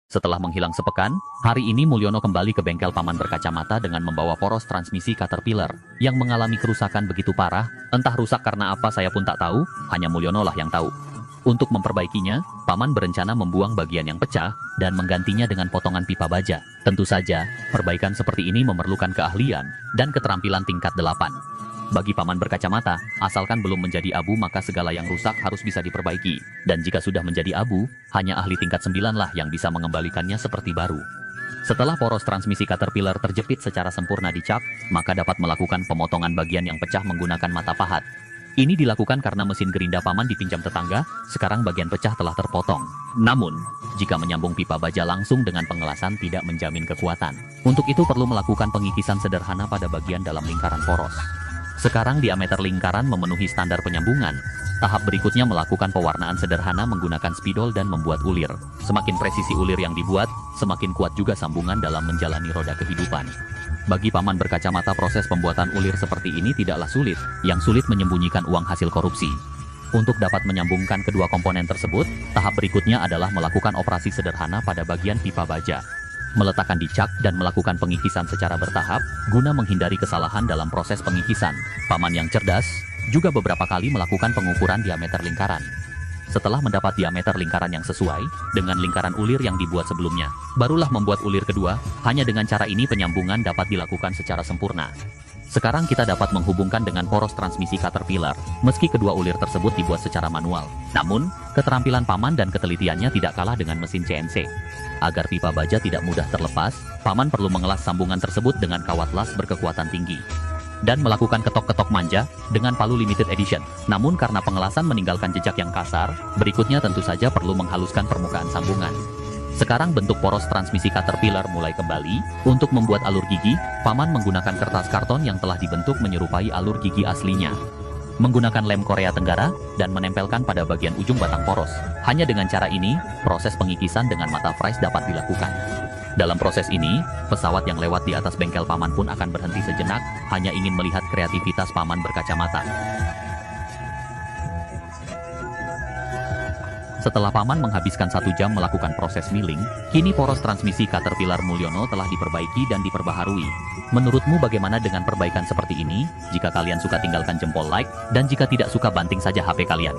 Setelah menghilang sepekan, hari ini Mulyono kembali ke bengkel paman berkacamata dengan membawa poros transmisi Caterpillar yang mengalami kerusakan begitu parah. Entah rusak karena apa saya pun tak tahu, hanya Mulyono lah yang tahu. Untuk memperbaikinya, paman berencana membuang bagian yang pecah dan menggantinya dengan potongan pipa baja. Tentu saja, perbaikan seperti ini memerlukan keahlian dan keterampilan tingkat 8. Bagi paman berkacamata, asalkan belum menjadi abu maka segala yang rusak harus bisa diperbaiki. Dan jika sudah menjadi abu, hanya ahli tingkat 9 lah yang bisa mengembalikannya seperti baru. Setelah poros transmisi Caterpillar terjepit secara sempurna dicap, maka dapat melakukan pemotongan bagian yang pecah menggunakan mata pahat. Ini dilakukan karena mesin gerinda paman dipinjam tetangga, sekarang bagian pecah telah terpotong. Namun, jika menyambung pipa baja langsung dengan pengelasan tidak menjamin kekuatan. Untuk itu perlu melakukan pengikisan sederhana pada bagian dalam lingkaran poros. Sekarang diameter lingkaran memenuhi standar penyambungan. Tahap berikutnya melakukan pewarnaan sederhana menggunakan spidol dan membuat ulir. Semakin presisi ulir yang dibuat, semakin kuat juga sambungan dalam menjalani roda kehidupan. Bagi paman berkacamata proses pembuatan ulir seperti ini tidaklah sulit, yang sulit menyembunyikan uang hasil korupsi. Untuk dapat menyambungkan kedua komponen tersebut, tahap berikutnya adalah melakukan operasi sederhana pada bagian pipa baja. Meletakkan dicak dan melakukan pengikisan secara bertahap, guna menghindari kesalahan dalam proses pengikisan. Paman yang cerdas, juga beberapa kali melakukan pengukuran diameter lingkaran. Setelah mendapat diameter lingkaran yang sesuai, dengan lingkaran ulir yang dibuat sebelumnya, barulah membuat ulir kedua. Hanya dengan cara ini penyambungan dapat dilakukan secara sempurna. Sekarang kita dapat menghubungkan dengan poros transmisi Caterpillar, meski kedua ulir tersebut dibuat secara manual. Namun, keterampilan paman dan ketelitiannya tidak kalah dengan mesin CNC. Agar pipa baja tidak mudah terlepas, paman perlu mengelas sambungan tersebut dengan kawat las berkekuatan tinggi. Dan melakukan ketok-ketok manja dengan palu limited edition. Namun karena pengelasan meninggalkan jejak yang kasar, berikutnya tentu saja perlu menghaluskan permukaan sambungan. Sekarang bentuk poros transmisi Caterpillar mulai kembali. Untuk membuat alur gigi, paman menggunakan kertas karton yang telah dibentuk menyerupai alur gigi aslinya. Menggunakan lem Korea Tenggara dan menempelkan pada bagian ujung batang poros. Hanya dengan cara ini, proses pengikisan dengan mata fries dapat dilakukan. Dalam proses ini, pesawat yang lewat di atas bengkel paman pun akan berhenti sejenak, hanya ingin melihat kreativitas paman berkacamata. Setelah paman menghabiskan 1 jam melakukan proses milling, kini poros transmisi Caterpillar Mulyono telah diperbaiki dan diperbaharui. Menurutmu bagaimana dengan perbaikan seperti ini? Jika kalian suka tinggalkan jempol like, dan jika tidak suka banting saja HP kalian.